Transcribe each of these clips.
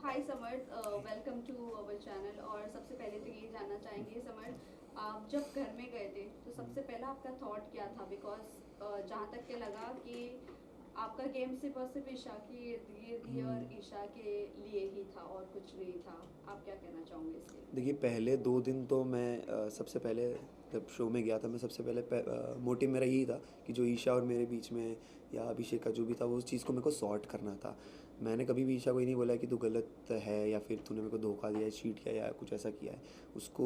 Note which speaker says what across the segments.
Speaker 1: Hi Samarth, welcome to our channel. और सबसे पहले तो ये जानना चाहेंगे समर्थ, आप जब घर में गए थे तो सबसे पहला आपका थॉट क्या था? बिकॉज जहाँ तक के लगा कि आपका गेम सिर्फ और सिर्फ ईशा के इर्द गिर्द ही और ईशा के लिए ही था और कुछ नहीं था। आप क्या कहना चाहोगे इसके लिए?
Speaker 2: देखिए, पहले 2 दिन तो मैं सबसे पहले जब शो में गया था, मैं सबसे पहले मोटिव मेरा यही था कि जो ईशा और मेरे बीच में या अभिषेक का जो भी था, वो उस चीज़ को मेरे को सॉर्ट करना था। मैंने कभी भी ईशा को ये नहीं बोला कि तू गलत है या फिर तूने मेरे को धोखा दिया है, चीट किया या कुछ ऐसा किया है। उसको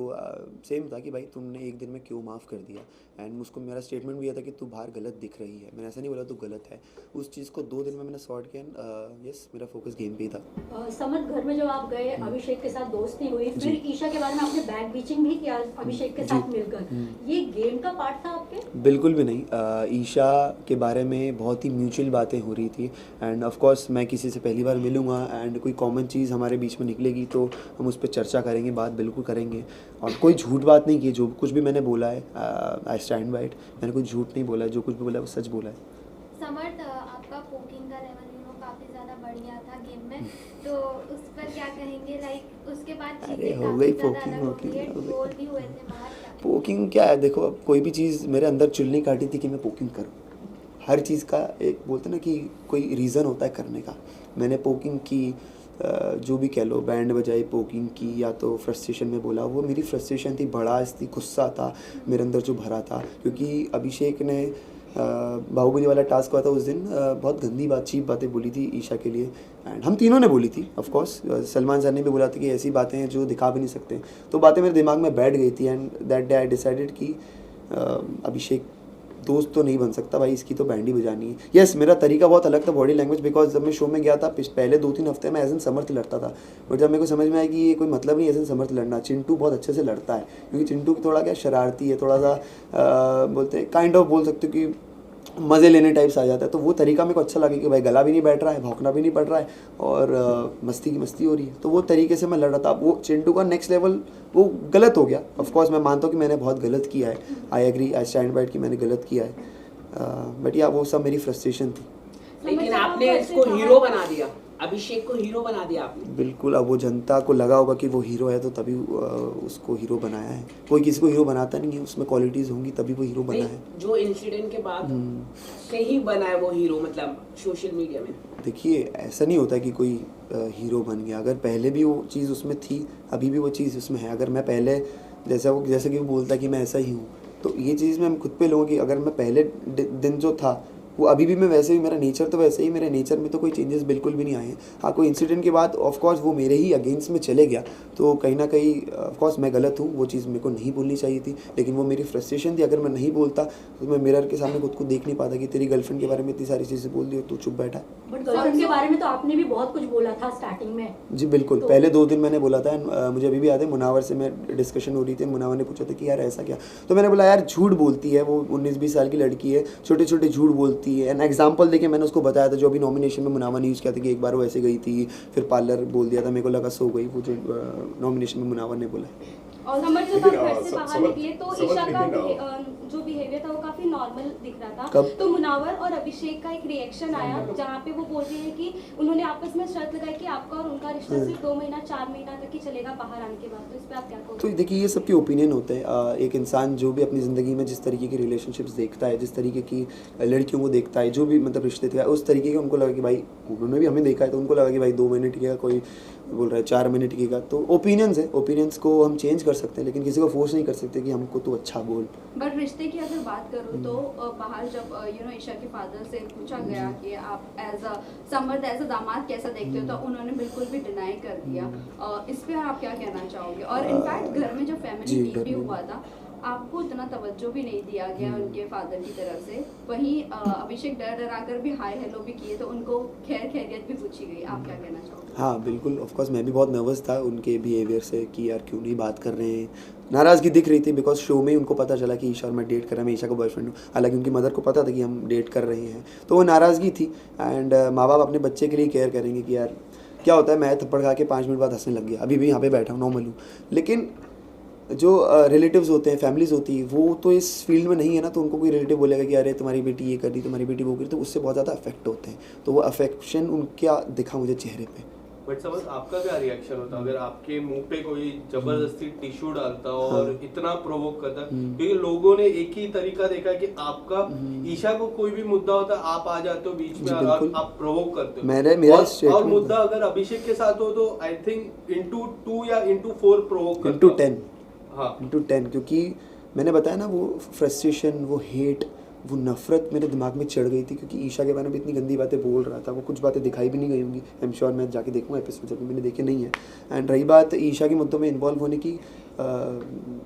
Speaker 2: सेम था कि भाई तुमने एक दिन में क्यों माफ़ कर दिया। एंड उसको मेरा स्टेटमेंट भी यह था कि तू बाहर गलत दिख रही है। मैंने ऐसा नहीं बोला तू गलत है। उस चीज़ को 2 दिन में मैंने सॉर्ट किया एंड यस, मेरा फोकस गेम पे ही था।
Speaker 3: समझ घर में जब आप गए, अभिषेक के साथ दोस्ती हुई,
Speaker 2: जी।
Speaker 3: फिर ईशा के बारे में आपने बैक बीचिंग भी किया अभिषेक के
Speaker 2: जी।
Speaker 3: साथ मिलकर। ये गेम का पार्ट था आपके?
Speaker 2: बिल्कुल भी नहीं। ईशा के बारे में बहुत ही म्यूचुअल बातें हो रही थी एंड ऑफ कोर्स मैं किसी से पहली बार मिलूँगा एंड कोई कॉमन चीज़ हमारे बीच में निकलेगी तो हम उस पर चर्चा करेंगे, बात बिल्कुल करेंगे। और कोई झूठ बात नहीं की। जो कुछ भी मैंने बोला है, आई स्टैंड बाय इट। मैंने कोई झूठ नहीं बोला है, जो कुछ भी बोला है वो सच बोला है।
Speaker 4: समर्थ, आपका पोकिंग का लेवल काफ़ी ज़्यादा बढ़ गया था गेम में, तो उस पर क्या कहेंगे? लाइक उसके बाद
Speaker 2: अरे
Speaker 4: चीज़ें
Speaker 2: हो
Speaker 4: काफ़ी
Speaker 2: गई
Speaker 4: ज़्यादा
Speaker 2: पोकिंग
Speaker 4: अलग हो
Speaker 2: वोकिंग,
Speaker 4: गई है,
Speaker 2: हो गई।
Speaker 4: गोल भी हुए थे बाहर, क्या कहेंगे?
Speaker 2: पोकिंग क्या है? देखो, अब कोई भी चीज़ मेरे अंदर चुल नहीं काटी थी कि मैं पोकिंग करूँ। हर चीज़ का एक बोलते ना कि कोई रीज़न होता है करने का। मैंने पोकिंग की, जो भी कह लो, बैंड बजाई, पोकिंग की, या तो फ्रस्ट्रेशन में बोला, वो मेरी फ्रस्ट्रेशन थी, भड़ास थी, गुस्सा था मेरे अंदर जो भरा था। क्योंकि अभिषेक ने बाहुबली वाला टास्क हुआ था उस दिन, बहुत गंदी बात, चीप बातें बोली थी ईशा के लिए एंड हम तीनों ने बोली थी। ऑफ कोर्स सलमान सर ने भी बोला था कि ऐसी बातें हैं जो दिखा भी नहीं सकते। तो बातें मेरे दिमाग में बैठ गई थी and that day I decided कि अभिषेक दोस्त तो नहीं बन सकता भाई, इसकी तो बैंड ही बजानी है। यस, मेरा तरीका बहुत अलग था, बॉडी लैंग्वेज, बिकॉज जब मैं शो में गया था पहले 2-3 हफ्ते में एज एन समर्थ लड़ता था। बट जब मेरे को समझ में आया कि ये कोई मतलब नहीं एज एन समर्थ लड़ना, चिंटू बहुत अच्छे से लड़ता है। क्योंकि चिंटू थोड़ा क्या शरारती है, थोड़ा सा बोलते हैं काइंड ऑफ, बोल सकते हो कि मज़े लेने टाइप्स आ जाता है। तो वो तरीका मेरे को अच्छा लगे कि भाई गला भी नहीं बैठ रहा है, भौंकना भी नहीं पड़ रहा है और मस्ती की मस्ती हो रही है। तो वो तरीके से मैं लड़ रहा था। वो चिंटू का नेक्स्ट लेवल वो गलत हो गया। ऑफ कोर्स मैं मानता हूँ कि मैंने बहुत गलत किया है। I agree, I stand by it कि मैंने गलत किया है। बट या वो सब मेरी फ्रस्ट्रेशन थी।
Speaker 5: लेकिन आपने इसको हीरो बना दिया, अभिषेक को हीरो बना दिया आपने।
Speaker 2: बिल्कुल। अब वो जनता को लगा होगा कि वो हीरो है तो तभी उसको हीरो बनाया है। कोई किसी को हीरो बनाता नहीं है, उसमें क्वालिटीज़ होंगी तभी वो हीरो बना है।
Speaker 5: जो इंसिडेंट के बाद से ही बना है वो हीरो, मतलब सोशल मीडिया में।
Speaker 2: देखिए, ऐसा नहीं होता कि कोई हीरो बन गया। अगर पहले भी वो चीज़ उसमें थी, अभी भी वो चीज़ उसमें है। अगर मैं पहले जैसे कि वो बोलता कि मैं ऐसा ही हूँ, तो ये चीज़ मैं खुद पे लूँगा कि अगर मैं पहले दिन जो था वो अभी भी मैं वैसे ही, मेरा नेचर तो वैसे ही, मेरे नेचर में तो कोई चेंजेस बिल्कुल भी नहीं आए हैं। हाँ, कोई इंसिडेंट के बाद ऑफ कोर्स वो मेरे ही अगेंस्ट में चले गया, तो कहीं ना कहीं ऑफ कोर्स मैं गलत हूँ। वो चीज़ मेरे को नहीं बोलनी चाहिए थी, लेकिन वो मेरी फ्रस्ट्रेशन थी। अगर मैं नहीं बोलता तो मैं मिरर के सामने खुद को देख नहीं पाता कि तेरी गर्लफ्रेंड के बारे में इतनी सारी चीज़ें बोल दी और तू चुप बैठा है।
Speaker 3: बट गर्लफ्रेंड के बारे में तो आपने भी बहुत कुछ बोला था स्टार्टिंग में।
Speaker 2: जी बिल्कुल,
Speaker 3: तो
Speaker 2: पहले 2 दिन मैंने बोला था एंड मुझे अभी भी याद है, मुनावर से मैं डिस्कशन हो रही थी। मुनावर ने पूछा था कि यार ऐसा क्या, तो मैंने बोला यार झूठ बोलती है वो, 19-20 साल की लड़की है, छोटे छोटे झूठ बोलती है। एंड एग्जाम्पल देके मैंने उसको बताया था, जो अभी नॉमिनेशन में मुनावर ने यूज़ किया था कि एक बार वो ऐसे गई थी, फिर पार्लर बोल दिया था, मेरे को लगा सो गई, वो जो नॉमिनेशन में मुनावर ने बोला।
Speaker 1: और समझ जब आप घर से बाहर निकले तो ईशा का जो बिहेवियर था वो काफी नॉर्मल दिख रहा था।
Speaker 2: कब?
Speaker 1: तो मुनावर और अभिषेक का एक रिएक्शन आया जहाँ पे वो बोल रहे हैं कि उन्होंने आपस में शर्त लगाई कि आपका और उनका रिश्ता सिर्फ 2 महीना 4 महीना तक ही चलेगा बाहर आने के बाद। तो इस पे आप क्या
Speaker 2: तो
Speaker 1: कहोगे?
Speaker 2: देखिए, ये सबके ओपिनियन होते हैं। एक इंसान जो भी अपनी ज़िंदगी में जिस तरीके की रिलेशनशिप्स देखता है, जिस तरीके की लड़कियों को देखता है, जो भी मतलब रिश्ते थे, उस तरीके के उनको लगा कि भाई, उन्होंने भी हमें देखा है तो उनको लगा कि भाई 2 महीने टिकेगा, कोई बोल रहा है 4 महीने टिकेगा। तो ओपिनियंस है, ओपिनियंस को हम चेंज कर सकते हैं, लेकिन किसी को फोर्स नहीं कर सकते कि हमको तो अच्छा बोल।
Speaker 1: बट रिश्ते की अगर बात करूँ तो बाहर जब ईशा के फादर से पूछा गया कि आप as a Samarth as a दामाद कैसा देखते हो, तो उन्होंने बिल्कुल भी डिनाई कर दिया। इस पे आप क्या कहना चाहोगे? और इनफैक्ट घर में जो फैमिली
Speaker 2: जी,
Speaker 1: मीट भी
Speaker 2: घर में।
Speaker 1: हुआ था, आपको इतना तवज्जो भी नहीं दिया गया उनके फादर की तरफ से। वहीं अभिषेक डर डरा कर भी हाय हेलो भी किए, तो उनको खैर खैरियत भी पूछी गई। आप क्या कहना चाहोगे?
Speaker 2: हाँ बिल्कुल, ऑफ कोर्स मैं भी बहुत नर्वस था उनके बिहेवियर से कि यार क्यों नहीं बात कर रहे हैं। नाराज़गी दिख रही थी बिकॉज शो में ही उनको पता चला कि ईशा और मैं डेट कर रहा हूँ, मैं ईशा का बॉयफ्रेंड हूँ। हालांकि उनकी मदर को पता था कि हम डेट कर रहे हैं, तो वो नाराज़गी थी। एंड माँ बाप अपने बच्चे के लिए केयर करेंगे कि यार क्या होता है, मैं थप्पड़ खा के 5 मिनट बाद हंसने लग गया, अभी भी यहाँ पे बैठा हूँ, नॉर्मल हूँ। लेकिन जो रिलेटिव्स होते हैं, फैमिलीज़ होती है, वो तो इस फील्ड में नहीं है ना, तो उनको कोई रिलेटिव बोलेगा कि अरे तुम्हारी बेटी ये कर रही, तुम्हारी बेटी वो कर रही, तो उससे बहुत ज़्यादा अफेक्ट होते हैं। तो वो अफेक्शन उनका दिखा मुझे चेहरे पे।
Speaker 6: बट समझ आपका क्या रिएक्शन होता अगर आपके मुंह पे कोई जबरदस्ती टिश्यू डालता और इतना प्रोवोक करता, क्योंकि लोगों ने एक ही तरीका देखा कि आपका ईशा को कोई भी मुद्दा होता है आप आ जाते हो बीच में और आप प्रोवोक करते हो, और मुद्दा अगर अभिषेक के साथ हो तो आई थिंक into 2 या into 4 प्रोवोक करता
Speaker 2: into 10
Speaker 6: हाँ
Speaker 2: into 10, क्योंकि मैंने बताया ना वो फ्रस्ट्रेशन, वो हेट, वो नफरत मेरे दिमाग में चढ़ गई थी, क्योंकि ईशा के बारे में इतनी गंदी बातें बोल रहा था। वो कुछ बातें दिखाई भी नहीं गई होंगी, आई एम श्योर, मैं जाके देखूंगा एपिसोड, जब मैंने देखे नहीं है। एंड रही बात ईशा के मुद्दों में इन्वॉल्व होने की,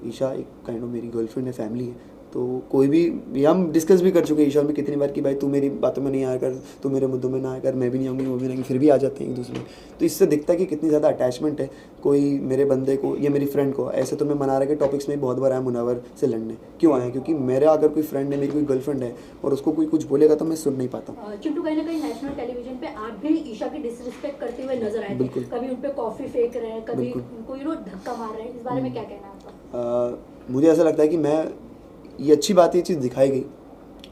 Speaker 2: ईशा एक काइंड ऑफ मेरी गर्लफ्रेंड है, फैमिली है, तो कोई भी हम डिस्कस भी कर चुके हैं ईशा में कितनी बार कि भाई तू मेरी बातों में नहीं आया कर, तू मेरे मुद्दों में ना आया कर, मैं भी नहीं आऊँगी, वो भी नहीं, फिर भी आ जाते हैं एक दूसरे में। तो इससे दिखता है कि कितनी ज़्यादा अटैचमेंट है कोई मेरे बंदे को या मेरी फ्रेंड को। ऐसे तो मैं मनारा के टॉपिक्स में बहुत बार आया मुनावर से लड़ने, क्यों आया? क्योंकि मेरा अगर कोई फ्रेंड है, मेरी कोई गर्लफ्रेंड है और उसको कोई कुछ बोलेगा तो मैं सुन नहीं पाता।
Speaker 3: चिंटू, कहीं ना कहीं नेशनल टेलीविजन पे आप भी ईशा की डिसरिस्पेक्ट करते हुए नजर आए थे, कभी उन पे कॉफी फेंक रहे हैं, कभी उनको धक्का मार रहे हैं, इस बारे में क्या कहना है आपका?
Speaker 2: मुझे ऐसा लगता है कि मैं ये अच्छी बात है, ये चीज़ दिखाई गई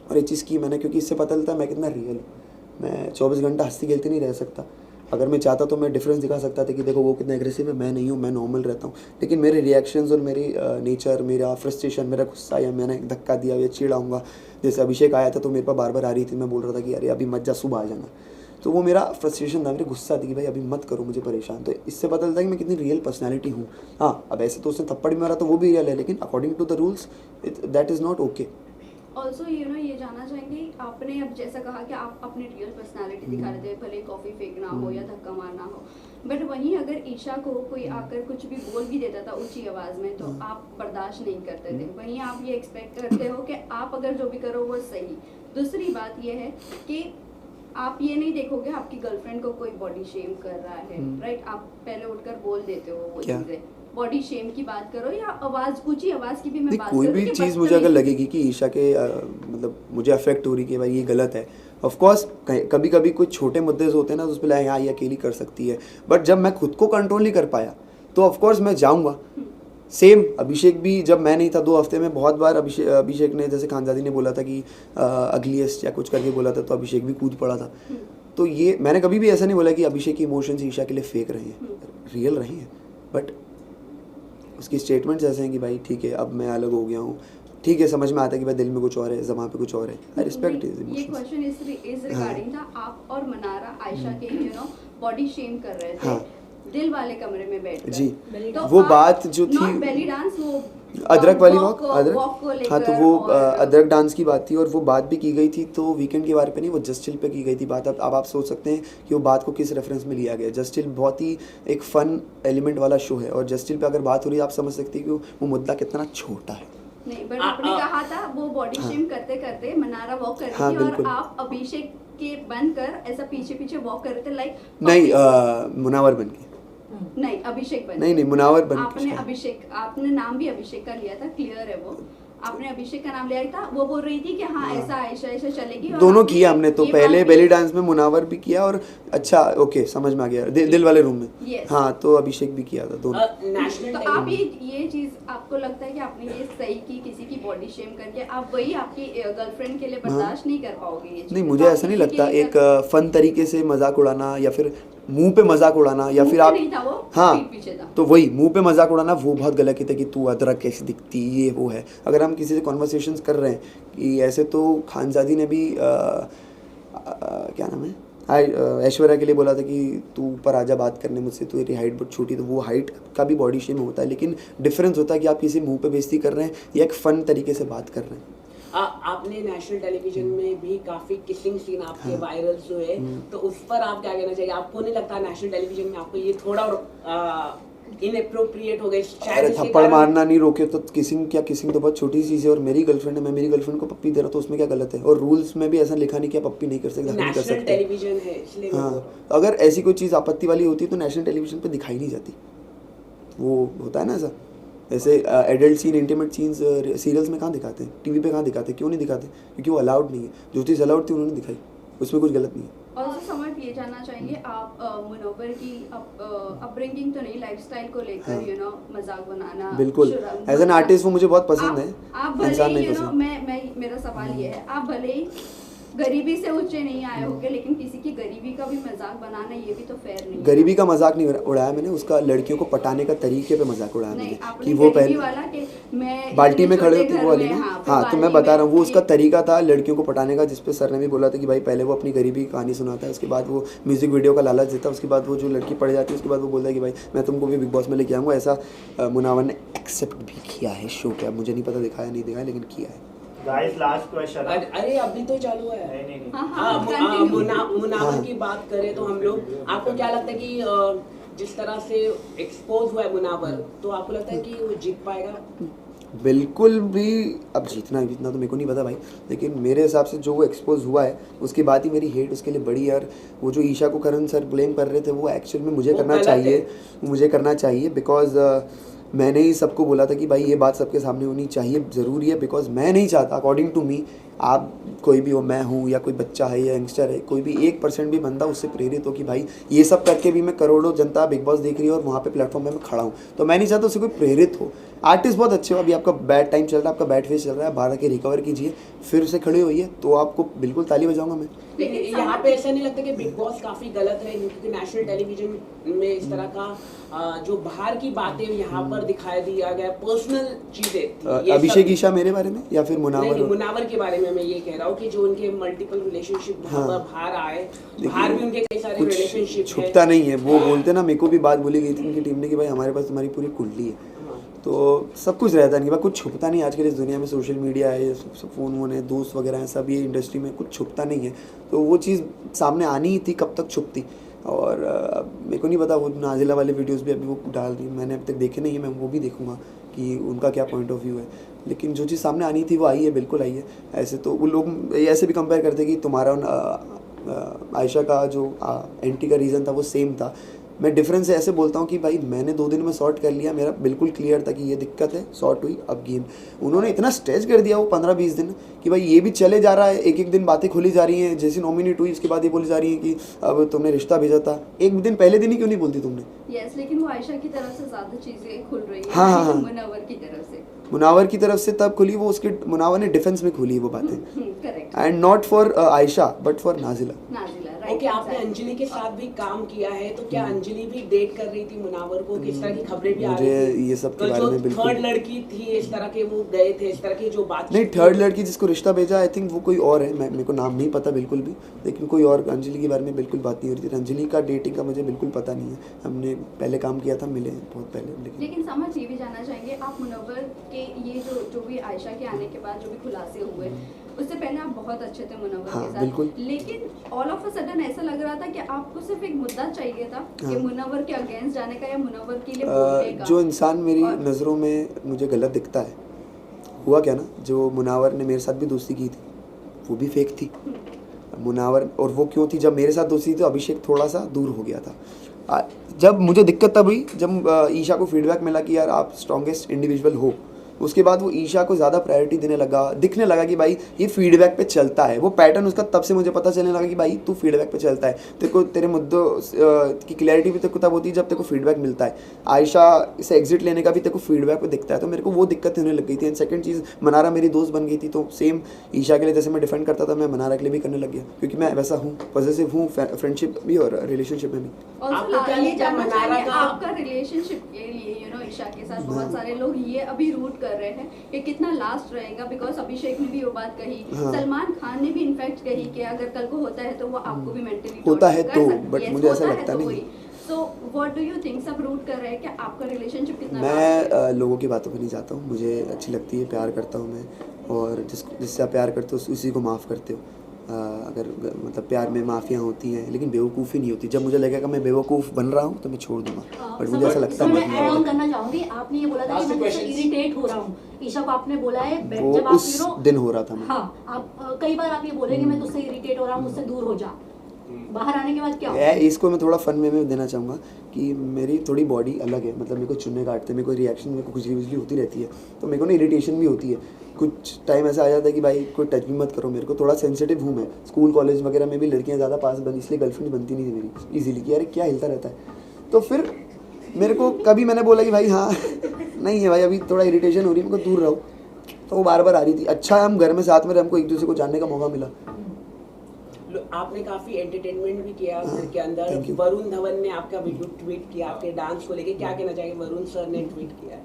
Speaker 2: और ये चीज़ की मैंने, क्योंकि इससे पता चलता है मैं कितना रियल हूँ। मैं 24 घंटा हंसती खेलती नहीं रह सकता। अगर मैं चाहता तो मैं डिफरेंस दिखा सकता था कि देखो वो कितना एग्रेसिव है, मैं नहीं हूँ, मैं नॉर्मल रहता हूँ। लेकिन मेरे रिएक्शंस और मेरी नेचर, मेरा फ्रस्ट्रेशन, मेरा गुस्सा, या मैंने धक्का दिया या चिढ़ाऊँगा, जैसे अभिषेक आया था तो मेरे पास बार बार आ रही थी, मैं बोल रहा था कि अरे अभी मत जा, सुबह आ जाना। तो वो मेरा फ्रस्ट्रेशन था, मेरे गुस्सा थी कि भाई अभी मत करो मुझे परेशान। तो इससे पता चलता है कि मैं कितनी रियल पर्सनैलिटी हूँ। हाँ, अब ऐसे तो उसने थप्पड़ भी मारा तो वो भी रियल है, लेकिन according to the rules that is not okay.
Speaker 1: Also ये जानना चाहेंगे, आपने अब जैसा कहा कि आप अपनी रियल पर्सनालिटी दिखा रहे थे, भले कॉफ़ी फेंकना हो या धक्का मारना हो, बट वहीं अगर ईशा को कोई आकर कुछ भी बोल भी देता था ऊंची आवाज़ में तो आप बर्दाश्त नहीं करते थे। वहीं आप ये एक्सपेक्ट करते हो कि आप अगर जो भी करो वो सही। दूसरी बात ये है कि आप ये नहीं देखोगे आपकी गर्लफ्रेंड को कोई बॉडी शेम कर रहा है, राइट? आप पहले उठकर बोल देते हो वो चीज़ें। बॉडी शेम की बात करो या आवाज, ऊंची आवाज की भी मैं बात
Speaker 2: कोई भी चीज़ मुझे अगर लगेगी कि ईशा के मतलब मुझे अफेक्ट हो रही कि भाई ये गलत है, ऑफ कोर्स कभी कभी कोई छोटे मुद्दे होते हैं ना तो उस पर हाँ ये अकेली कर सकती है, बट जब मैं खुद को कंट्रोल नहीं कर पाया तो ऑफ कोर्स मैं जाऊँगा। सेम अभिषेक भी, जब मैं नहीं था 2 हफ्ते में बहुत बार अभिषेक ने, जैसे खानजादी ने बोला था कि अगलीस्ट या कुछ करके बोला था तो अभिषेक भी कूद पड़ा था। तो ये मैंने कभी भी ऐसा नहीं बोला कि अभिषेक की इमोशंस ईशा के लिए फेक रहे हैं, रियल रहे हैं, बट उसकी स्टेटमेंट्स ऐसे हैं कि भाई ठीक है अब मैं अलग हो गया हूँ, ठीक है समझ में आता है कि भाई दिल में कुछ और है, ज़बान पे कुछ और है। I respect his emotions.
Speaker 1: ये क्वेश्चन इज रिगार्डिंग था, आप और मनारा आयशा के बॉडी शेम कर रहे थे दिल वाले कमरे में बैठ
Speaker 2: जी।
Speaker 1: तो
Speaker 2: वो बात जो थी
Speaker 1: बेली डांस, वो
Speaker 2: अदरक वाली वॉक, अदरक, हाँ तो वो
Speaker 1: और
Speaker 2: अदरक डांस की बात थी और वो बात भी की गई थी तो वीकेंड के बारे पे नहीं, वो जस्ट चिल पे की गई थी बात। अब आप सोच सकते हैं कि वो बात को किस रेफरेंस में लिया गया। जस्ट चिल बहुत ही एक फन एलिमेंट वाला शो है और जस्ट चिल पे अगर बात हो रही है आप समझ सकते हैं कि वो मुद्दा कितना छोटा है।
Speaker 1: नहीं, बट आपने कहा था वो बॉडी शेम करते करते मनारा वॉक कर रही थी और आप अभिषेक के बनकर ऐसा पीछे पीछे वॉक कर रहे थे, लाइक
Speaker 2: नहीं मुनावर बन के,
Speaker 1: नहीं अभिषेक बन,
Speaker 2: नहीं मुनावर बन,
Speaker 1: आपने अभिषेक, आपने नाम भी अभिषेक का लिया था, क्लियर है वो, आपने अभिषेक का नाम लिया था। वो बोल रही थी कि हाँ ऐसा आयशा ऐसा चलेगी,
Speaker 2: दोनों किया हमने तो, पहले बेली डांस में मुनावर भी किया और अच्छा ओके समझ में आ गया, दिल वाले रूम में हाँ तो अभिषेक भी किया था दोनों।
Speaker 1: तो आप ये चीज आपको लगता है कि आपने ये सही की किसी की बॉडी शेम करके, आप वही आपकी गर्लफ्रेंड के लिए बर्दाश्त नहीं कर पाओगे ये चीज़?
Speaker 2: नहीं मुझे ऐसा नहीं लगता, एक फन तरीके से मजाक उड़ाना या फिर मुंह पे मजाक उड़ाना या फिर आप हाँ तो वही मुंह पे मजाक उड़ाना वो बहुत गलत है कि तू अदरक कैसी दिखती ये वो है। अगर हम किसी से कॉन्वर्सेशंस कर रहे हैं कि ऐसे तो खानजादी ने भी क्या नाम है ऐश्वर्या के लिए बोला था कि तू ऊपर आजा बात करने मुझसे, तो तेरी हाइट बहुत छोटी, तो वो हाइट का भी बॉडी शेम होता है, लेकिन डिफरेंस होता है कि आप किसी मुंह पे बेइज्जती कर रहे हैं या एक फन तरीके से बात कर रहे हैं।
Speaker 5: आपने नेशनल टेलीविजन में भी काफी किसिंग सीन आपके वायरल हुए, तो उस पर आप क्या कहना चाहिए? आपको नहीं लगता नेशनल टेलीविजन में आपको ये थोड़ा इनएप्रोप्रिएट हो गए?
Speaker 2: अरे थप्पड़ मारना नहीं रोके तो किसिंग क्या, किसिंग तो बहुत छोटी चीज़ है और मेरी गर्लफ्रेंड है, मैं मेरी गर्लफ्रेंड को पप्पी दे रहा हूँ तो उसमें क्या गलत है? और रूल्स में भी ऐसा लिखा नहीं कि आप पप्पी नहीं कर सकते, नहीं कर सकते,
Speaker 5: टेलीविजन है इसलिए।
Speaker 2: हाँ अगर ऐसी कोई चीज़ आपत्ति वाली होती है तो नेशनल टेलीविजन पे दिखाई नहीं जाती, वो होता है ना ऐसा। ऐसे adult scene, intimate scenes serials में कहाँ दिखाते हैं, टीवी पे कहाँ दिखाते हैं, क्यों नहीं दिखाते? क्योंकि वो अलाउड नहीं है, जो चीज़ अलाउड थी उन्होंने दिखाई, उसमें कुछ गलत नहीं है।
Speaker 1: और समझ ये जानना चाहेंगे आप मुनव्वर की अपब्रिंगिंग तो नहीं, लाइफस्टाइल को लेकर मजाक बनाना,
Speaker 2: बिल्कुल एज एन आर्टिस्ट वो मुझे बहुत पसंद है,
Speaker 1: आप भले ही मैं मेरा सवाल ये है, आप भले ही गरीबी से ऊंचे नहीं आए होगे, लेकिन किसी की गरीबी का भी मजाक बनाना ये भी तो फेयर नहीं है।
Speaker 2: गरीबी का मजाक नहीं उड़ाया मैंने, उसका लड़कियों को पटाने का तरीके पे मजाक उड़ाया
Speaker 1: नहीं,
Speaker 2: मैंने
Speaker 1: आपने
Speaker 2: कि वो
Speaker 1: गरीबी
Speaker 2: पहले
Speaker 1: वाला कि मैं
Speaker 2: बाल्टी में
Speaker 1: इतने
Speaker 2: खड़े
Speaker 1: छोटे
Speaker 2: होते
Speaker 1: घर
Speaker 2: वो वाली
Speaker 1: में,
Speaker 2: ना।
Speaker 1: फिर
Speaker 2: हाँ तो मैं
Speaker 1: बाल्टी
Speaker 2: बता रहा हूँ वो
Speaker 1: में
Speaker 2: उसका
Speaker 1: कि-
Speaker 2: तरीका था लड़कियों को पटाने का, जिसपे सर ने भी बोला था कि भाई पहले वो अपनी गरीबी की कहानी सुनाता है, उसके बाद वो म्यूजिक वीडियो का लालच देता है, उसके बाद वो जो लड़की पड़ जाती है उसके बाद वो बोलता है कि भाई मैं तुमको भी बिग बॉस में लेके आऊँगा। ऐसा मुनावर ने एक्सेप्ट भी किया है शो के, अब मुझे नहीं पता दिखाया नहीं दिखाया लेकिन किया है।
Speaker 7: Guys last question.
Speaker 5: अरे अभी तो चालू है।
Speaker 7: नहीं
Speaker 1: हाँ,
Speaker 5: हाँ,
Speaker 1: continue।
Speaker 5: मुनावर की बात करें तो हम लोग, आपको क्या लगता है कि जिस तरह से एक्सपोज हुआ है मुनावर, तो आपको लगता है कि वो जीत पाएगा?
Speaker 2: बिल्कुल भी, अब जीतना तो मेरे को नहीं पता भाई, लेकिन मेरे हिसाब से जो वो एक्सपोज हुआ है उसके बाद ही मेरी हेट उसके लिए बड़ी है। और वो जो ईशा को करण सर ब्लेम कर रहे थे वो एक्चुअल में मुझे
Speaker 5: वो
Speaker 2: करना
Speaker 5: गलत
Speaker 2: चाहिए, मुझे करना चाहिए बिकॉज मैंने ही सबको बोला था कि भाई ये बात सबके सामने होनी चाहिए, ज़रूरी है, बिकॉज मैं नहीं चाहता अकॉर्डिंग टू मी, आप कोई भी हो, मैं हूँ या कोई बच्चा है या यंगस्टर है, कोई भी 1% भी बंदा उससे प्रेरित हो कि भाई ये सब करके भी मैं करोड़ों जनता बिग बॉस देख रही है और वहाँ पे प्लेटफॉर्म में मैं खड़ा हूँ, तो मैं नहीं चाहता उससे कोई प्रेरित हो। आर्टिस्ट बहुत अच्छे हो, अभी आपका बैड टाइम चल रहा है, आपका बैड फेस चल रहा है, बाहर आके रिकवर कीजिए, फिर से खड़े होइए, तो आपको बिल्कुल ताली बजाऊंगा मैं।
Speaker 5: लेकिन यहाँ पे ऐसा नहीं लगता कि बिग बॉस काफी गलत है, क्योंकि नेशनल टेलीविजन में इस तरह का जो बाहर की बातें यहाँ पर दिखाई दिया गया, पर्सनल चीजें,
Speaker 2: अभिषेक ईशा मेरे बारे में या फिर मुनावर?
Speaker 5: मुनावर के बारे में मैं ये कह रहा हूँ कि जो उनके मल्टीपल रिलेशनशिप बाहर आए, बाहर भी उनके कई सारे
Speaker 2: कुछ
Speaker 5: रिलेशनशिप
Speaker 2: छुपता नहीं है, वो बोलते ना, मेरे को भी बात बोली गई थी उनकी टीम ने कि भाई हमारे पास तुम्हारी पूरी कुंडली है, तो सब कुछ रहता नहीं, कुछ छुपता नहीं। आजकल इस दुनिया में सोशल मीडिया है, फ़ोन वोन है, दोस्त वगैरह हैं, सब ये इंडस्ट्री में कुछ छुपता नहीं है, तो वो चीज़ सामने आनी ही थी, कब तक छुपती। और मेरे को नहीं पता, वो नाजिला वाले वीडियोस भी अभी वो डाल रही, मैंने अभी तक देखे नहीं है, मैं वो भी देखूंगा कि उनका क्या पॉइंट ऑफ व्यू है, लेकिन जो चीज़ सामने आनी थी वो आई है, बिल्कुल आई है। ऐसे तो वो लोग ऐसे भी कंपेयर करते कि तुम्हारा आयशा का जो एंटी का रीज़न था वो सेम था। मैं डिफरेंस ऐसे बोलता हूँ कि भाई मैंने 2 दिन में सॉर्ट कर लिया, मेरा बिल्कुल क्लियर था कि ये दिक्कत है, सॉर्ट हुई, अब गेम। उन्होंने इतना स्ट्रेच कर दिया वो 15-20 दिन कि भाई ये भी चले जा रहा है, एक एक दिन बातें खुली जा रही हैं, जैसी नॉमिनेट हुई उसके बाद ये बोली जा रही है कि अब तुमने रिश्ता भेजा था, एक दिन पहले दिन ही क्यों नहीं बोलती तुमने?
Speaker 1: यस, लेकिन वो आयशा की तरफ से ज्यादा चीजें खुल रही है।
Speaker 2: हाँ।
Speaker 1: मुनावर की तरफ से,
Speaker 2: मुनावर की तरफ से तब खुली वो, उसके मुनावर ने डिफेंस में खुली वो बातें,
Speaker 1: correct,
Speaker 2: and not for Ayesha but for Nazila.
Speaker 1: Nazila,
Speaker 5: okay, आपने अंजलि के साथ भी काम किया है, तो क्या अंजलि भी डेट कर रही थी मुनावर को? किस तरह की खबरें भी आ रही
Speaker 2: मुझे
Speaker 5: थी?
Speaker 2: ये सब के
Speaker 5: तो
Speaker 2: बारे
Speaker 5: जो
Speaker 2: में बिल्कुल
Speaker 5: थर्ड लड़की थी, इस तरह के वो गए थे, इस तरह की जो बात
Speaker 2: नहीं, थर्ड लड़की जिसको रिश्ता भेजा आई थिंक वो कोई और है, मेरे को नाम नहीं पता बिल्कुल भी, लेकिन कोई और, अंजलि के बारे में बिल्कुल बात नहीं हो रही थी। अंजलि का डेटिंग का मुझे बिल्कुल पता नहीं है, हमने पहले काम किया था, मिले बहुत पहले।
Speaker 1: लेकिन समझ ये भी जानना चाहेंगे आप, मुनव्वर के ये जो भी आयशा के आने के बाद जो भी खुलासे हुए, उससे पहले आप बहुत अच्छे थे मुनव्वर
Speaker 2: हाँ,
Speaker 1: के साथ,
Speaker 2: बिल्कुल।
Speaker 1: लेकिन ऑल ऑफ अ सडन ऐसा लग रहा था कि आपको सिर्फ एक मुद्दा चाहिए था कि
Speaker 2: हाँ।
Speaker 1: मुनव्वर के अगेंस्ट जाने का या मुनव्वर के लिए बोलने का।
Speaker 2: जो इंसान मेरी
Speaker 1: और-
Speaker 2: नज़रों में मुझे गलत दिखता है, हुआ क्या ना, जो मुनावर ने मेरे साथ भी दोस्ती की थी वो भी फेक थी मुनावर, और वो क्यों थी, जब मेरे साथ दोस्ती थी तो अभिषेक थोड़ा सा दूर हो गया था। जब मुझे दिक्कत तब हुई जब ईशा को फीडबैक मिला कि यार आप स्ट्रॉन्गेस्ट इंडिविजुअल हो, उसके बाद वो ईशा को ज़्यादा प्रायोरिटी देने लगा, दिखने लगा कि भाई ये फीडबैक पे चलता है, वो पैटर्न उसका तब से मुझे पता चलने लगा कि भाई तू फीडबैक पे चलता है, तेरे को तेरे मुद्दों की क्लैरिटी भी तेरे को तब होती है जब तेरे को फीडबैक मिलता है। आयशा से एग्जिट लेने का भी तेरे को फीडबैक पे दिखता है, तो मेरे को वो दिक्कत होने लग गई थी। एंड सेकंड चीज़, मनारा मेरी दोस्त बन गई थी, तो सेम ईशा के लिए जैसे मैं डिफेंड करता था, मैं मनारा के लिए भी करने लग गया, क्योंकि मैं वैसा हूँ, पॉजिटिव हूँ फ्रेंडशिप भी और रिलेशनशिप में भी।
Speaker 5: आपको क्या
Speaker 1: ये
Speaker 5: लगता है
Speaker 1: जानना
Speaker 5: मनारा
Speaker 1: चाहेंगे
Speaker 5: का-
Speaker 1: आपका रिलेशनशिप के लिए, ईशा के साथ बहुत सारे लोग ये अभी रूट कर रहे हैं कि कितना लास्ट रहेगा, बिकॉज अभिषेक ने भी वो बात कही,
Speaker 2: हाँ।
Speaker 1: सलमान खान ने भी इनफैक्ट कही कि अगर कल को होता है तो वो आपको भी मेंटली
Speaker 2: होता है तो, but मुझे ऐसा लगता नहीं।
Speaker 1: So what do you think, सब रूट कर रहे हैं कि आपका रिलेशनशिप कितना
Speaker 2: मैं
Speaker 1: last है?
Speaker 2: लोगों की बातों पे नहीं जाता हूँ, मुझे अच्छी लगती है, प्यार करता हूँ मैं, और जिससे आप प्यार करते हो उसी को माफ़ करते हो। अगर मतलब प्यार में माफ़ियाँ होती हैं लेकिन बेवकूफ़ी नहीं होती। जब मुझे लगेगा मैं बेवकूफ़ बन रहा हूँ तो मैं छोड़ दूंगा, बट मुझे ऐसा लगता
Speaker 3: मैं
Speaker 2: नहीं।
Speaker 3: ऐड ऑन करना चाहूंगी, आपने ये बोला था कि
Speaker 7: Last
Speaker 3: मैं
Speaker 7: questions.
Speaker 3: इरिटेट हो रहा हूँ, ईशा को आपने बोला है
Speaker 2: वो
Speaker 3: जब आप
Speaker 2: उस दिन हो रहा था मैं।
Speaker 3: हाँ, आप कई बार आप ये बोले कि मैं तुझसे इरिटेट हो रहा हूँ, मुझसे दूर हो जा, बाहर आने के बाद क्या होगा?
Speaker 2: इसको मैं थोड़ा फन में देना चाहूँगा कि मेरी थोड़ी बॉडी अलग है, मतलब मेरे को चुनने काटते, मेरे को रिएक्शन, मेरे को खुजली वुजली होती रहती है, तो मेरे को ना इरिटेशन भी होती है। कुछ टाइम ऐसा आ जाता है कि भाई कोई टच भी मत करो, मेरे को थोड़ा सेंसिटिव हूँ मैं। स्कूल कॉलेज वगैरह में भी लड़कियाँ ज़्यादा पास बनी, इसलिए गर्लफ्रेंड बनती नहीं थी मेरी ईजिली कि यार क्या हिलता रहता है। तो फिर मेरे को कभी मैंने बोला कि भाई हाँ नहीं है भाई, अभी थोड़ा इरिटेशन हो रही है, मेरे को दूर रहो, तो वो बार बार आ रही थी। अच्छा है हम घर में साथ में रहे, हमको एक दूसरे को जानने का मौका मिला,
Speaker 5: आपने काफी एंटरटेनमेंट भी किया घर के अंदर।
Speaker 2: Thank you.
Speaker 5: वरुण धवन ने आपका वीडियो ट्वीट किया आपके डांस को लेके, क्या कहना चाहिए? वरुण सर ने ट्वीट किया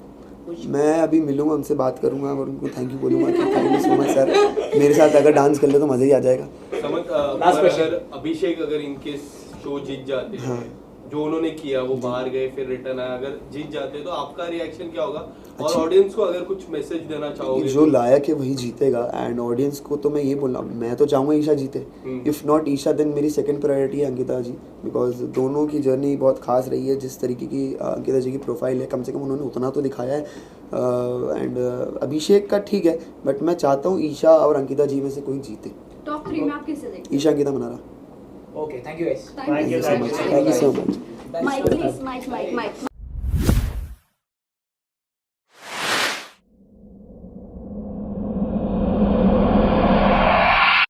Speaker 5: कुछ?
Speaker 2: मैं अभी मिलूंगा उनसे, बात करूंगा और उनको थैंक यू बोलूंगा कि thank you so much sir, मेरे साथ अगर डांस कर ले तो मज़ा ही आ जाएगा।
Speaker 6: समझ
Speaker 5: Last question.
Speaker 6: अगर अभिषेक अगर इनके शो जीत जाते हैं,
Speaker 2: हाँ।
Speaker 6: जो उन्होंने किया वो बाहर गए फिर रिटर्न आया, अगर जीत जाते तो आपका रिएक्शन क्या होगा? और
Speaker 2: अच्छा।
Speaker 6: ऑडियंस को अगर कुछ मैसेज देना चाहोगे?
Speaker 2: जो लायक है वही जीतेगा, एंड ऑडियंस को तो मैं ये बोल रहा हूँ, मैं तो चाहूँगा ईशा जीते। इफ़ नॉट ईशा देन मेरी सेकंड प्रायोरिटी है अंकिता जी, बिकॉज दोनों की जर्नी बहुत खास रही है। जिस तरीके की अंकिता जी की प्रोफाइल है, कम से कम उन्होंने उतना तो दिखाया है। एंड अभिषेक का ठीक है, बट मैं चाहता हूँ ईशा और अंकिता जी में से कोई जीते।
Speaker 1: टॉप 3 में आप किसे देखते
Speaker 2: Isha Ankita Manara.
Speaker 5: Okay, thank you guys.
Speaker 1: हैं? Thank you so much.
Speaker 2: Thank you so much.
Speaker 3: Mike, please, Mike.